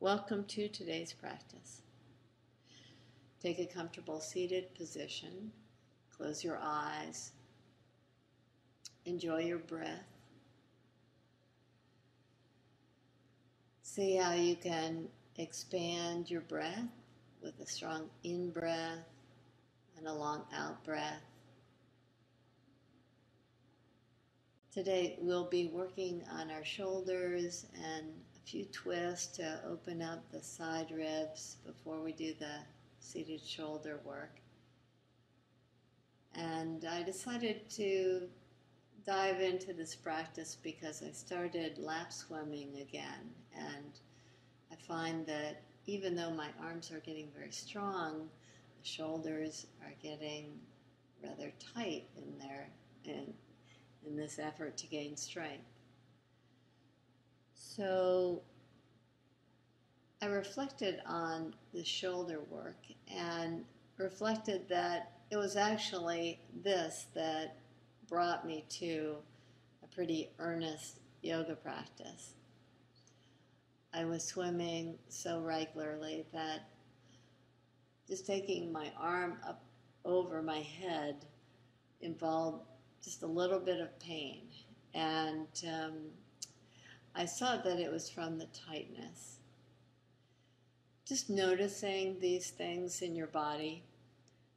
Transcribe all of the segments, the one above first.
Welcome to today's practice. Take a comfortable seated position. Close your eyes. Enjoy your breath. See how you can expand your breath with a strong in-breath and a long out-breath. Today we'll be working on our shoulders and a few twists to open up the side ribs before we do the seated shoulder work. And I decided to dive into this practice because I started lap swimming again, and I find that even though my arms are getting very strong, the shoulders are getting rather tight in this effort to gain strength. So I reflected on the shoulder work and reflected that it was actually this that brought me to a pretty earnest yoga practice. I was swimming so regularly that just taking my arm up over my head involved just a little bit of pain. And I saw that it was from the tightness. Just noticing these things in your body,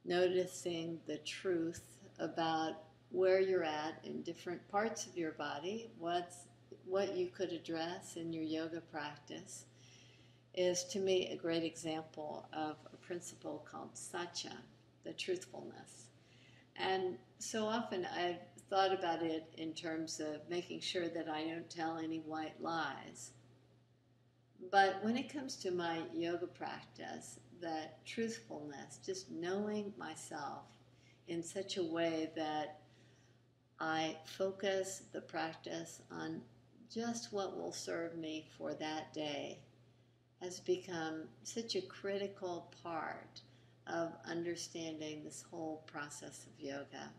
noticing the truth about where you're at in different parts of your body, what you could address in your yoga practice, is to me a great example of a principle called satya, the truthfulness. And so often I've thought about it in terms of making sure that I don't tell any white lies. But when it comes to my yoga practice, that truthfulness, just knowing myself in such a way that I focus the practice on just what will serve me for that day, has become such a critical part of understanding this whole process of yoga.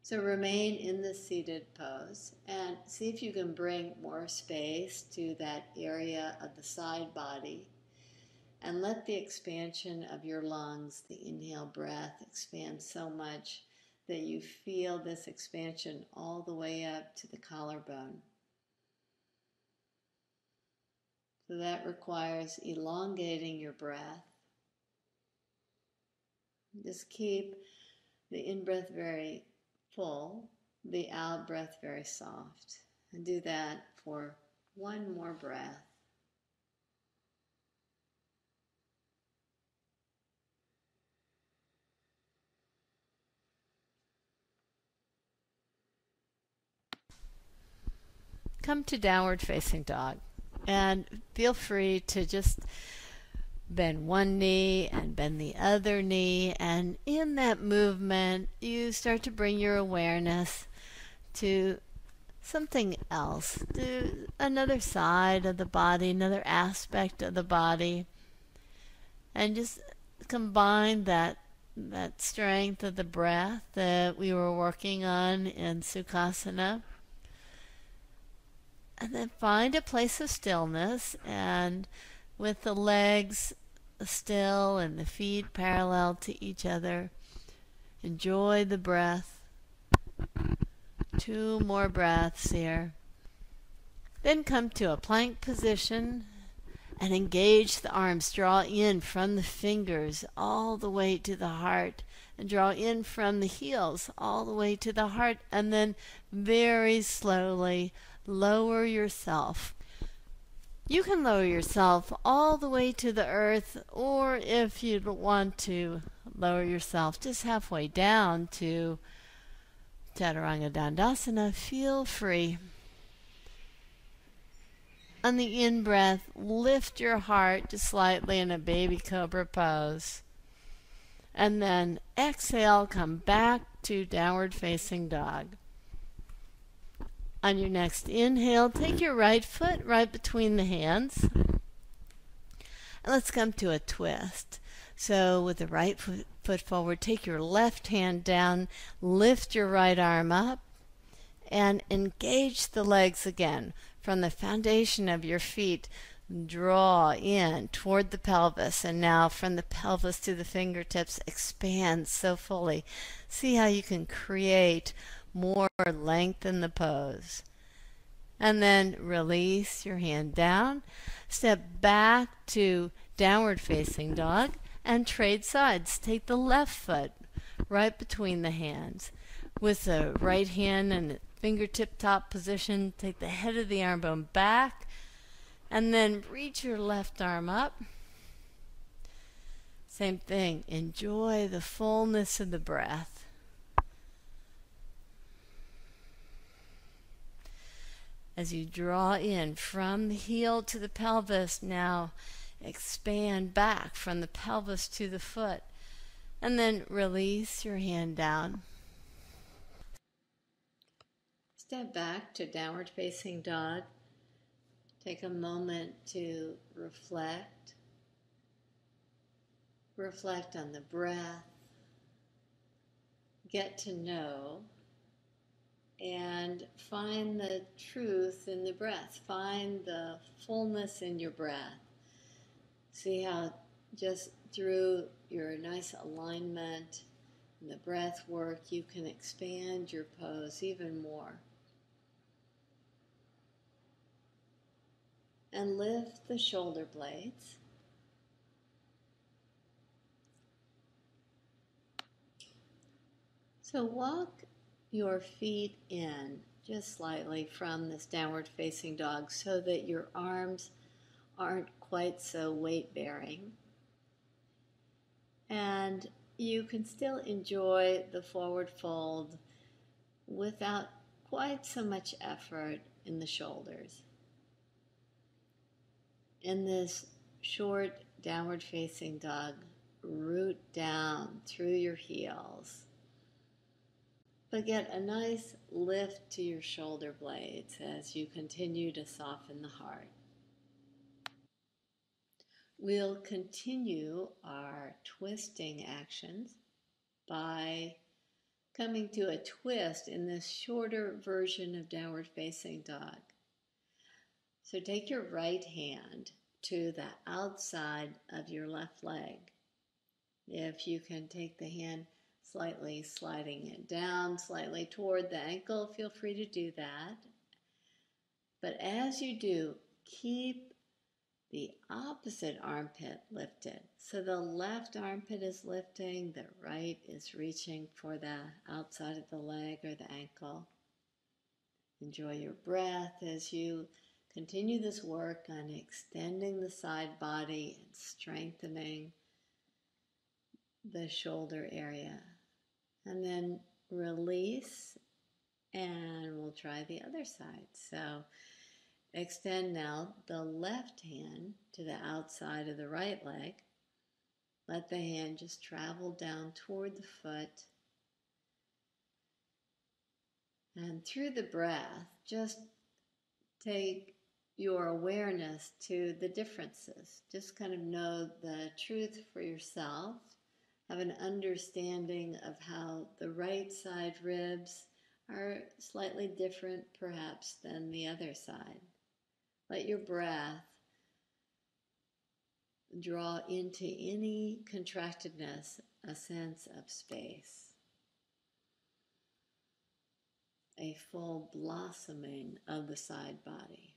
So remain in the seated pose and see if you can bring more space to that area of the side body, and let the expansion of your lungs, the inhale breath, expand so much that you feel this expansion all the way up to the collarbone. So that requires elongating your breath. Just keep the in-breath very full, the out-breath very soft. And do that for one more breath. Come to downward facing dog, and feel free to just bend one knee and bend the other knee, and in that movement you start to bring your awareness to something else, to another side of the body, another aspect of the body, and just combine that strength of the breath that we were working on in Sukhasana. And then find a place of stillness, and with the legs still and the feet parallel to each other, enjoy the breath. 2 more breaths here. Then come to a plank position and engage the arms. Draw in from the fingers all the way to the heart, and draw in from the heels all the way to the heart, and then very slowly lower yourself. You can lower yourself all the way to the earth, or if you want to lower yourself just halfway down to Chaturanga Dandasana, feel free. On the in-breath, lift your heart just slightly in a baby cobra pose. And then exhale, come back to downward facing dog. On your next inhale, take your right foot right between the hands. And let's come to a twist. So with the right foot forward, take your left hand down, lift your right arm up, and engage the legs again. from the foundation of your feet, draw in toward the pelvis, and now from the pelvis to the fingertips, expand so fully. See how you can create more length in the pose. And then release your hand down, step back to downward facing dog, and trade sides. Take the left foot right between the hands. With the right hand in fingertip top position, take the head of the arm bone back, and then reach your left arm up. Same thing. Enjoy the fullness of the breath. As you draw in from the heel to the pelvis, now expand back from the pelvis to the foot, and then release your hand down. Step back to downward facing dog. Take a moment to reflect. Reflect on the breath. Get to know. And find the truth in the breath. Find the fullness in your breath. See how just through your nice alignment and the breath work, you can expand your pose even more. And lift the shoulder blades. So walk your feet in just slightly from this downward facing dog so that your arms aren't quite so weight bearing. And you can still enjoy the forward fold without quite so much effort in the shoulders. In this short downward facing dog, root down through your heels. But get a nice lift to your shoulder blades as you continue to soften the heart. We'll continue our twisting actions by coming to a twist in this shorter version of downward facing dog. So take your right hand to the outside of your left leg. If you can take the hand slightly sliding it down slightly toward the ankle, feel free to do that. But as you do, keep the opposite armpit lifted. So the left armpit is lifting, the right is reaching for the outside of the leg or the ankle. Enjoy your breath as you continue this work on extending the side body and strengthening the shoulder area. And then release, and we'll try the other side. So extend now the left hand to the outside of the right leg. Let the hand just travel down toward the foot. And through the breath, just take your awareness to the differences. Just kind of know the truth for yourself. Have an understanding of how the right side ribs are slightly different perhaps than the other side. Let your breath draw into any contractedness a sense of space, a full blossoming of the side body.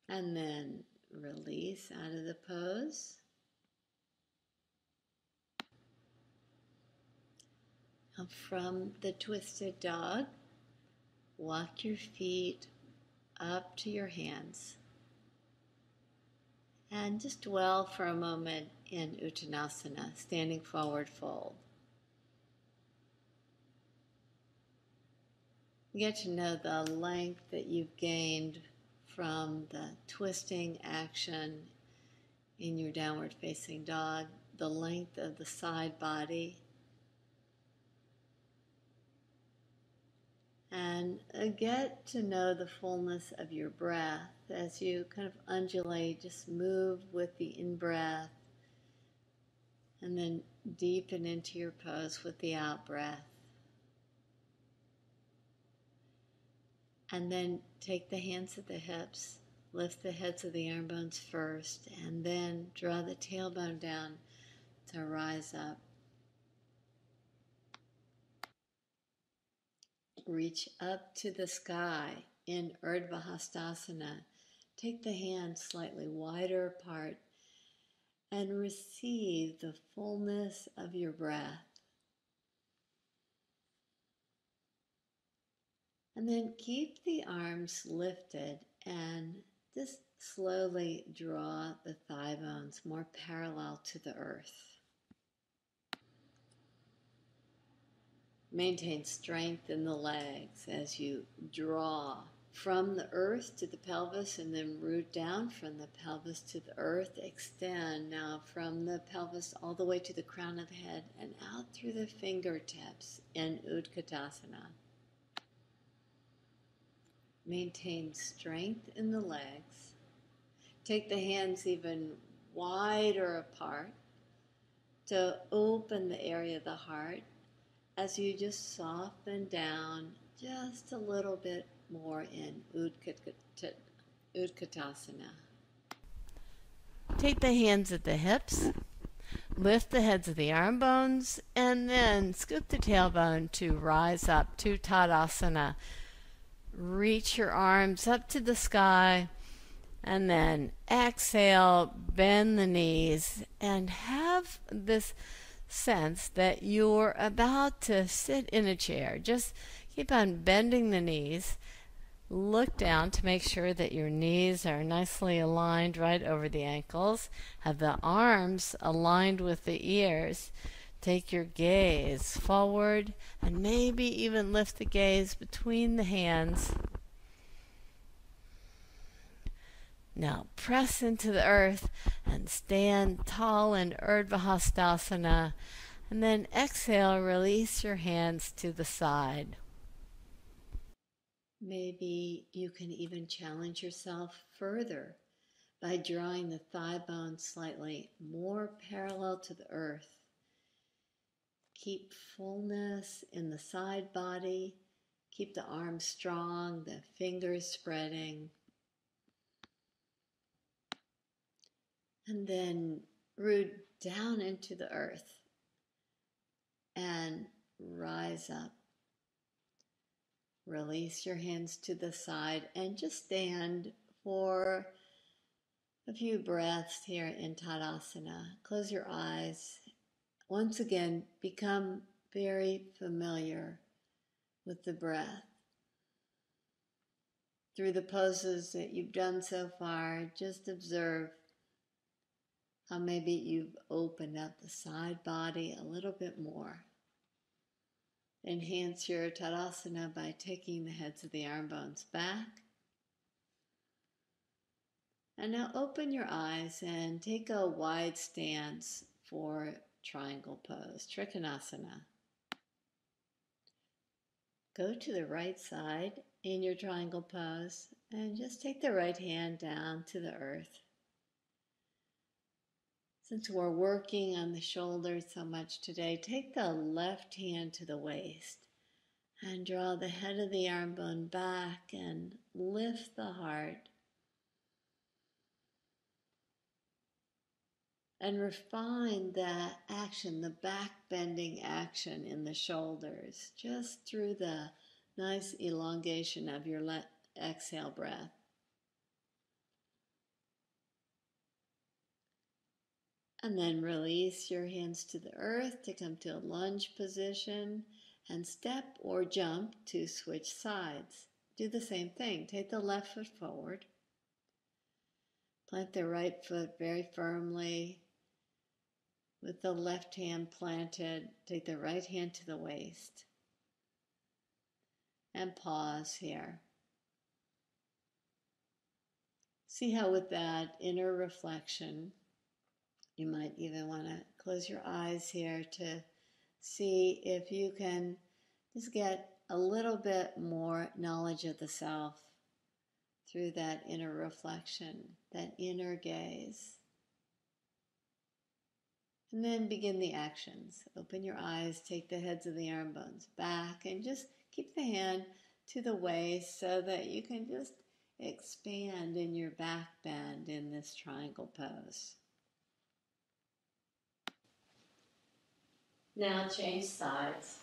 And then release out of the pose. Now from the twisted dog, walk your feet up to your hands. And just dwell for a moment in Uttanasana, standing forward fold. Get to know the length that you've gained from the twisting action in your downward facing dog, the length of the side body, and get to know the fullness of your breath as you kind of undulate. Just move with the in-breath and then deepen into your pose with the out-breath. And then take the hands at the hips, lift the heads of the arm bones first, and then draw the tailbone down to rise up. Reach up to the sky in Urdhva Hastasana. Take the hands slightly wider apart and receive the fullness of your breath. And then keep the arms lifted and just slowly draw the thigh bones more parallel to the earth. Maintain strength in the legs as you draw from the earth to the pelvis and then root down from the pelvis to the earth. Extend now from the pelvis all the way to the crown of the head and out through the fingertips in Utkatasana. Maintain strength in the legs. Take the hands even wider apart to open the area of the heart as you just soften down just a little bit more in Utkatasana. Take the hands at the hips, lift the heads of the arm bones, and then scoop the tailbone to rise up to Tadasana. Reach your arms up to the sky, and then exhale, bend the knees, and have this sense that you're about to sit in a chair. Just keep on bending the knees. Look down to make sure that your knees are nicely aligned right over the ankles. Have the arms aligned with the ears. Take your gaze forward and maybe even lift the gaze between the hands. Now press into the earth and stand tall in Urdhva Hastasana. And then exhale, release your hands to the side. Maybe you can even challenge yourself further by drawing the thigh bone slightly more parallel to the earth. Keep fullness in the side body. Keep the arms strong, the fingers spreading. And then root down into the earth and rise up. Release your hands to the side and just stand for a few breaths here in Tadasana. Close your eyes. Once again, become very familiar with the breath. Through the poses that you've done so far, just observe how maybe you've opened up the side body a little bit more. Enhance your Tadasana by taking the heads of the arm bones back. And now open your eyes and take a wide stance for triangle pose, trikonasana. Go to the right side in your triangle pose and just take the right hand down to the earth. Since we're working on the shoulders so much today, take the left hand to the waist and draw the head of the arm bone back and lift the heart. And refine that action, the back bending action in the shoulders, just through the nice elongation of your exhale breath. And then release your hands to the earth to come to a lunge position and step or jump to switch sides. Do the same thing. Take the left foot forward. Plant the right foot very firmly. With the left hand planted, take the right hand to the waist. And pause here. See how with that inner reflection, you might even want to close your eyes here to see if you can just get a little bit more knowledge of the self through that inner reflection, that inner gaze. And then begin the actions. Open your eyes, take the heads of the arm bones back, and just keep the hand to the waist so that you can just expand in your back bend in this triangle pose. Now change sides.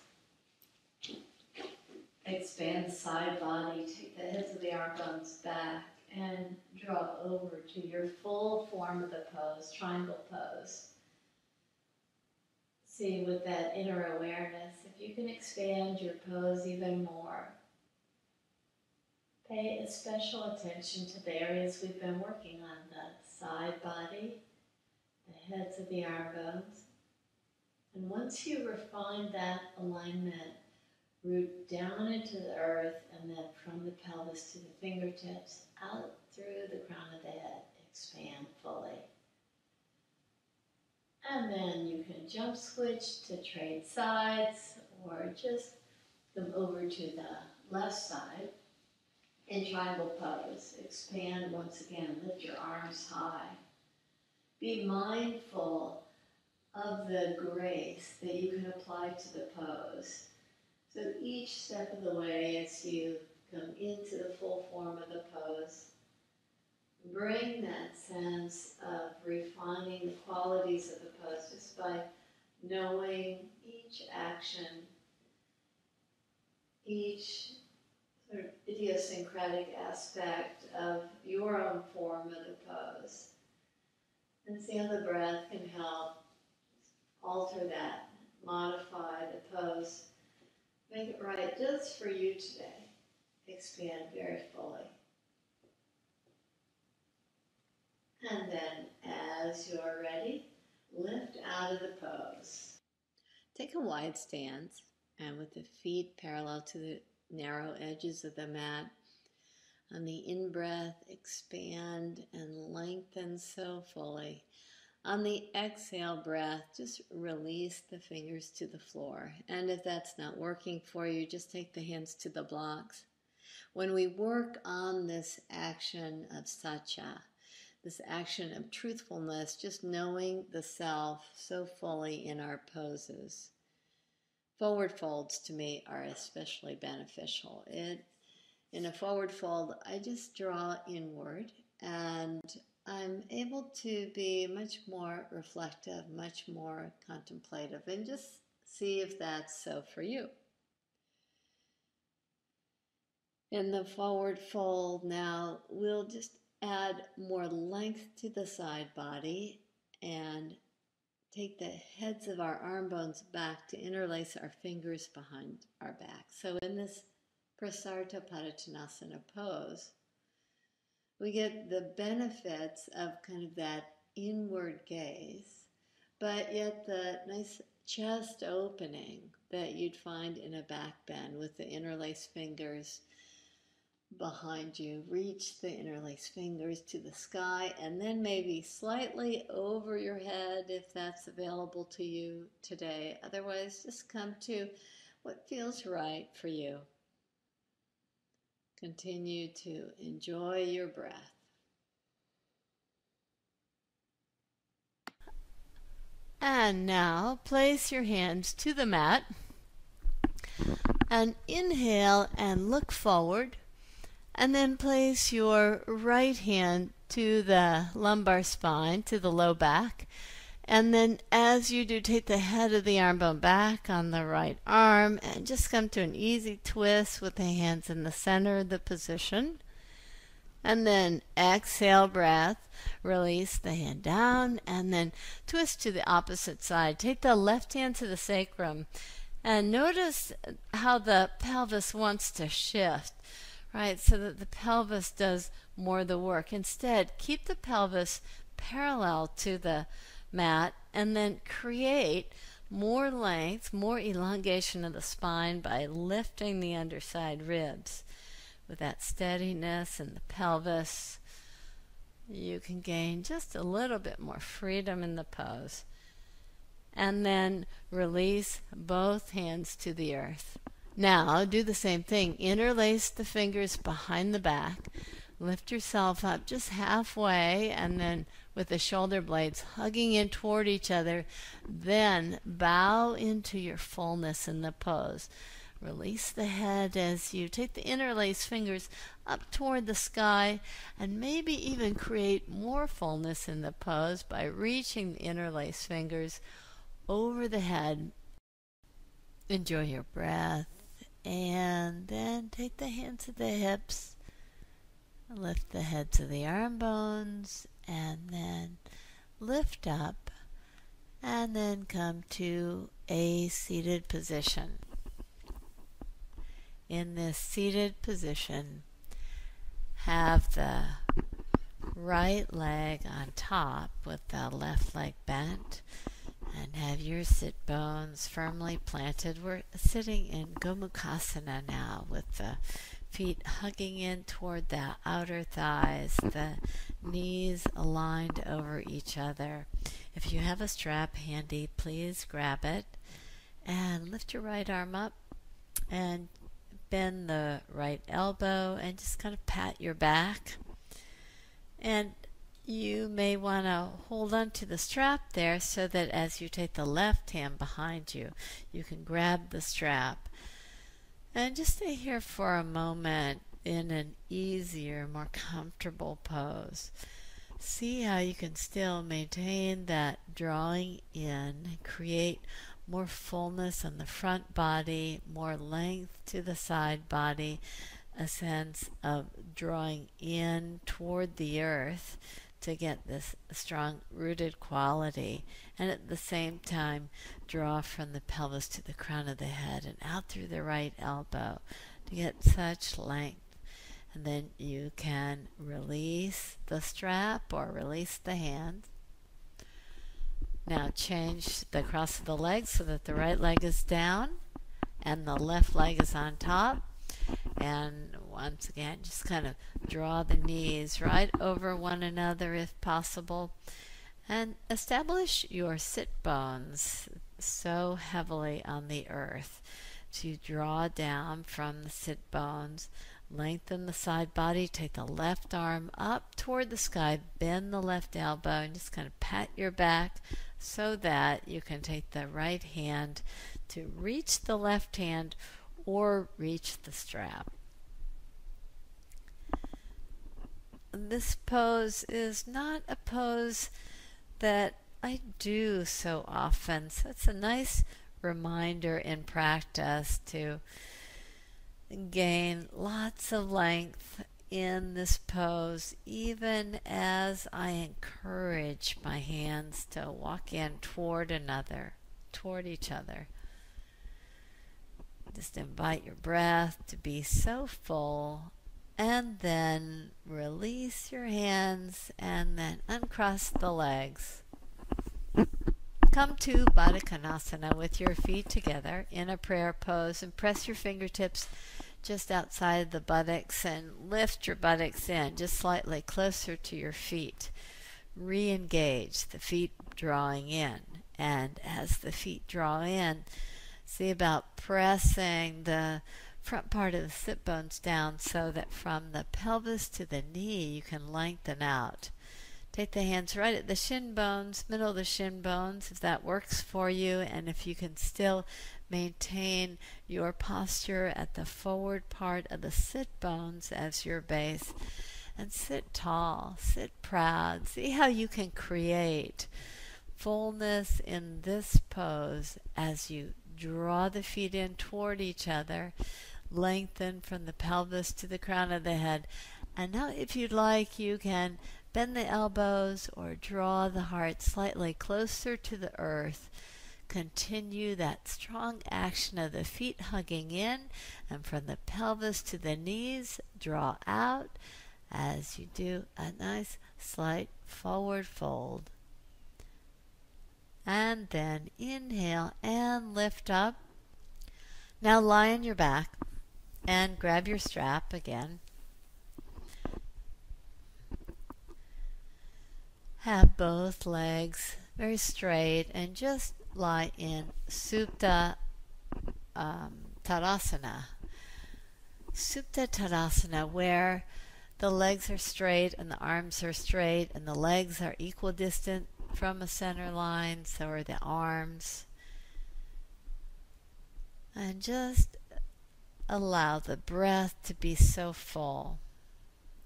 Expand the side body, take the heads of the arm bones back, and draw over to your full form of the pose, triangle pose. See, with that inner awareness, if you can expand your pose even more. Pay special attention to the areas we've been working on, the side body, the heads of the arm bones. And once you refine that alignment, root down into the earth and then from the pelvis to the fingertips, out through the crown of the head, expand fully. And then you can jump switch to trade sides or just come over to the left side in triangle pose. Expand once again, lift your arms high. Be mindful of the grace that you can apply to the pose. So each step of the way as you come into the full form of the pose, bring that sense of refining the qualities of the pose just by knowing each action, each sort of idiosyncratic aspect of your own form of the pose. And see how the breath can help alter that, modify the pose, make it right just for you today. Expand very fully. And then, as you're ready, lift out of the pose. Take a wide stance, and with the feet parallel to the narrow edges of the mat, on the in-breath, expand and lengthen so fully. On the exhale breath, just release the fingers to the floor. And if that's not working for you, just take the hands to the blocks. When we work on this action of satya, this action of truthfulness, just knowing the self so fully in our poses, forward folds to me are especially beneficial. In a forward fold, I just draw inward and I'm able to be much more reflective, much more contemplative, and just see if that's so for you. In the forward fold now, we'll just add more length to the side body and take the heads of our arm bones back to interlace our fingers behind our back. So in this prasarita padottanasana pose, we get the benefits of kind of that inward gaze, but yet the nice chest opening that you'd find in a back bend with the interlaced fingers behind you. Reach the interlaced fingers to the sky and then maybe slightly over your head if that's available to you today. Otherwise, just come to what feels right for you. Continue to enjoy your breath. And now place your hands to the mat and inhale and look forward, and then place your right hand to the lumbar spine, to the low back. And then as you do, take the head of the arm bone back on the right arm and just come to an easy twist with the hands in the center of the position. And then exhale breath, release the hand down and then twist to the opposite side. Take the left hand to the sacrum and notice how the pelvis wants to shift, right? So that the pelvis does more of the work. Instead, keep the pelvis parallel to the mat and then create more length, more elongation of the spine by lifting the underside ribs. With that steadiness in the pelvis, you can gain just a little bit more freedom in the pose. And then release both hands to the earth. Now do the same thing. Interlace the fingers behind the back. Lift yourself up just halfway and then with the shoulder blades hugging in toward each other, then bow into your fullness in the pose. Release the head as you take the interlaced fingers up toward the sky, and maybe even create more fullness in the pose by reaching the interlaced fingers over the head. Enjoy your breath, and then take the hands to the hips, lift the head to the arm bones, and then lift up, and then come to a seated position. In this seated position, have the right leg on top with the left leg bent, and have your sit bones firmly planted. We're sitting in Gomukasana now with the feet hugging in toward the outer thighs, the knees aligned over each other. If you have a strap handy, please grab it and lift your right arm up and bend the right elbow and just kind of pat your back. And you may want to hold on to the strap there so that as you take the left hand behind you, you can grab the strap. And just stay here for a moment in an easier, more comfortable pose. See how you can still maintain that drawing in, create more fullness on the front body, more length to the side body, a sense of drawing in toward the earth to get this strong rooted quality, and at the same time draw from the pelvis to the crown of the head and out through the right elbow to get such length. And then you can release the strap or release the hand. Now change the cross of the legs so that the right leg is down and the left leg is on top. And once again, just kind of draw the knees right over one another if possible. And establish your sit bones so heavily on the earth to draw down from the sit bones. Lengthen the side body, take the left arm up toward the sky, bend the left elbow, and just kind of pat your back so that you can take the right hand to reach the left hand or reach the strap. This pose is not a pose that I do so often, so it's a nice reminder in practice to gain lots of length in this pose, even as I encourage my hands to walk in toward each other. Just invite your breath to be so full, and then release your hands and then uncross the legs. Come to padottanasana with your feet together in a prayer pose, and press your fingertips just outside the buttocks and lift your buttocks in just slightly closer to your feet. Re-engage the feet drawing in, and as the feet draw in, see about pressing the front part of the sit bones down so that from the pelvis to the knee you can lengthen out. Take the hands right at the shin bones, middle of the shin bones, if that works for you, and if you can still maintain your posture at the forward part of the sit bones as your base. And sit tall, sit proud. See how you can create fullness in this pose as you draw the feet in toward each other, lengthen from the pelvis to the crown of the head. And now if you'd like, you can bend the elbows or draw the heart slightly closer to the earth. Continue that strong action of the feet hugging in, and from the pelvis to the knees, draw out as you do a nice slight forward fold. And then inhale and lift up. Now lie on your back and grab your strap again. Have both legs very straight and just lie in supta tadasana. Supta tadasana, where the legs are straight and the arms are straight and the legs are equidistant from a center line, so are the arms. And just allow the breath to be so full.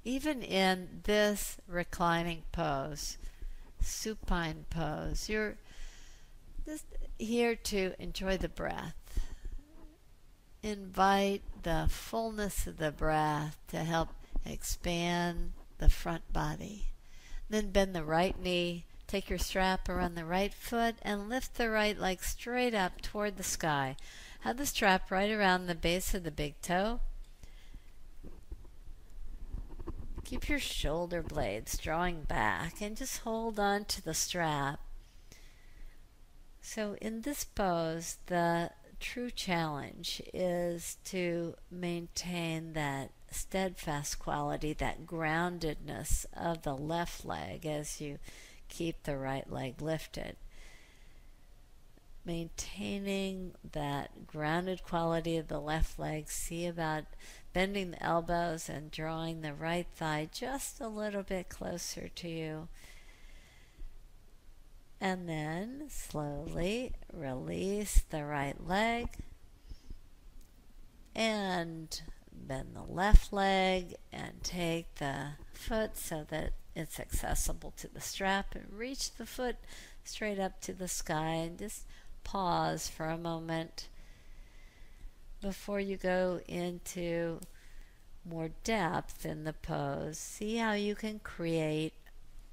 Even in this reclining pose, supine pose, you're just here to enjoy the breath. Invite the fullness of the breath to help expand the front body. Then bend the right knee, take your strap around the right foot, and lift the right leg straight up toward the sky. Have the strap right around the base of the big toe. Keep your shoulder blades drawing back and just hold on to the strap. So in this pose, the true challenge is to maintain that steadfast quality, that groundedness of the left leg as you keep the right leg lifted. Maintaining that grounded quality of the left leg. See about bending the elbows and drawing the right thigh just a little bit closer to you. And then slowly release the right leg and bend the left leg and take the foot so that it's accessible to the strap, and reach the foot straight up to the sky, and just pause for a moment before you go into more depth in the pose. See how you can create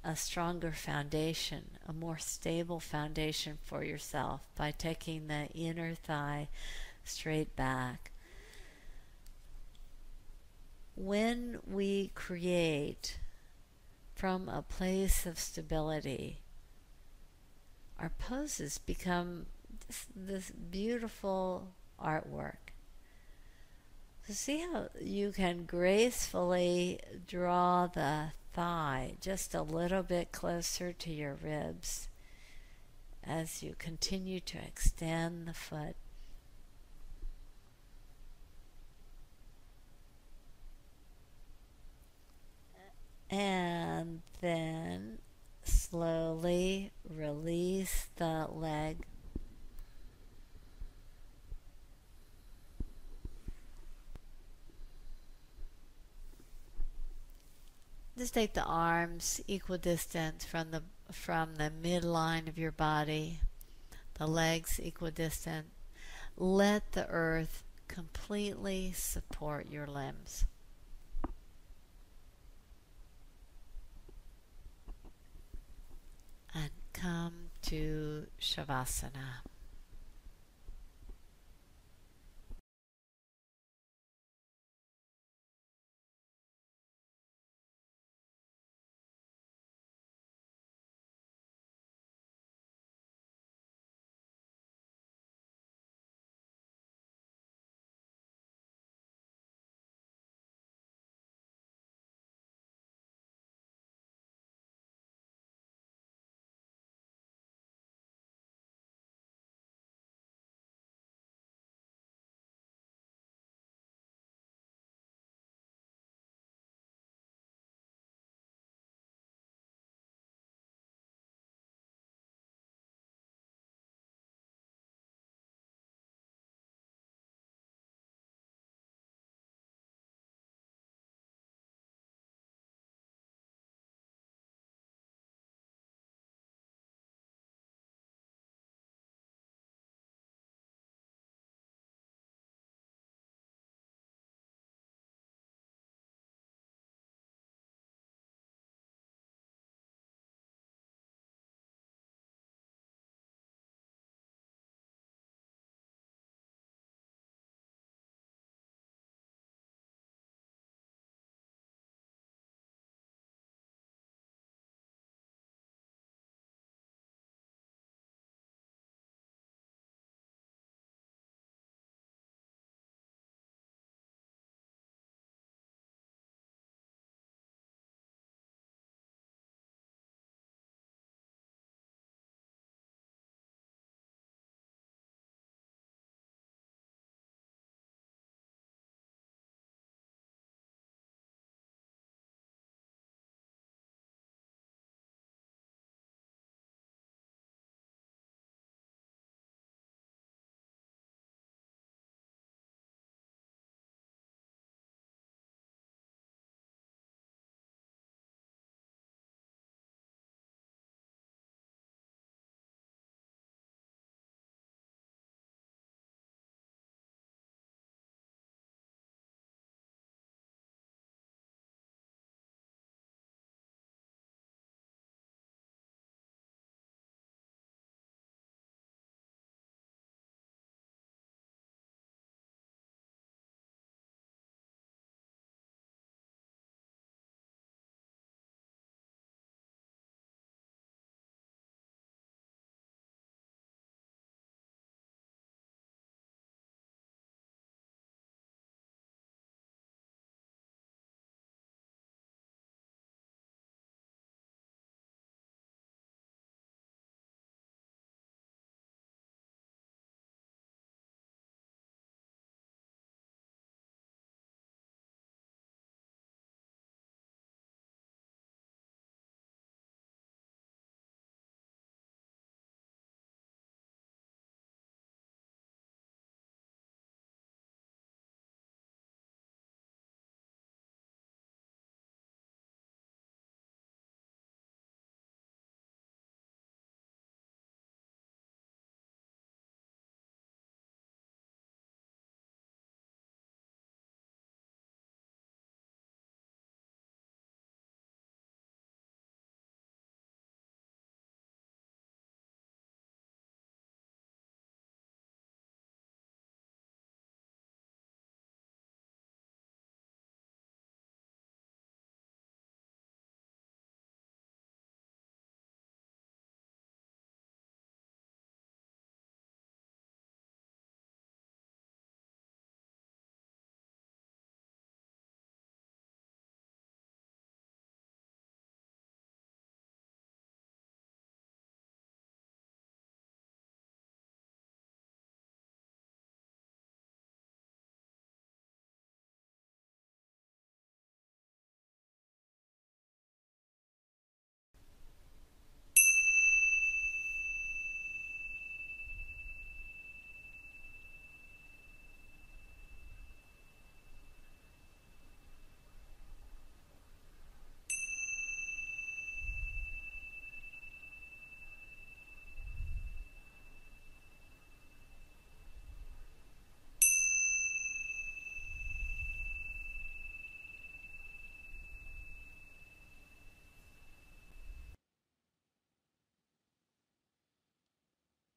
a stronger foundation, a more stable foundation for yourself by taking the inner thigh straight back. When we create from a place of stability, our poses become this beautiful artwork. So see how you can gracefully draw the thigh just a little bit closer to your ribs as you continue to extend the foot. And then slowly release the leg. Just take the arms equidistant from the midline of your body, the legs equidistant. Let the earth completely support your limbs. And come to Shavasana.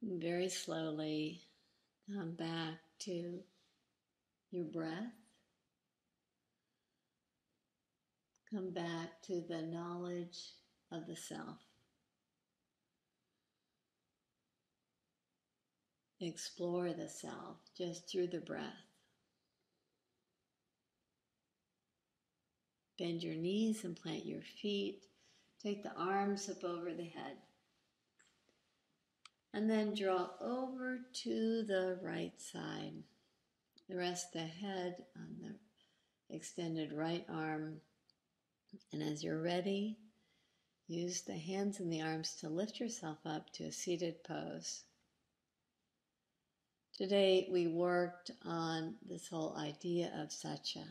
And very slowly come back to your breath. Come back to the knowledge of the self. Explore the self just through the breath. Bend your knees and plant your feet. Take the arms up over the head. And then draw over to the right side. Rest the head on the extended right arm. And as you're ready, use the hands and the arms to lift yourself up to a seated pose. Today we worked on this whole idea of satya.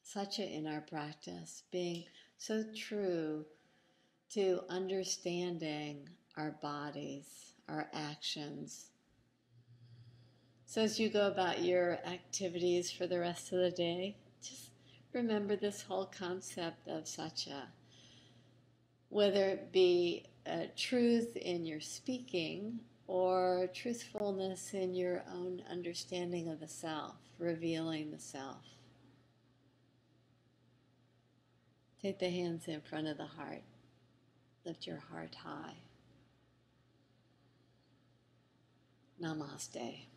Satya in our practice, being so true to understanding our bodies, our actions. So as you go about your activities for the rest of the day, just remember this whole concept of satya. Whether it be truth in your speaking or truthfulness in your own understanding of the self, revealing the self. Take the hands in front of the heart. Lift your heart high. Namaste.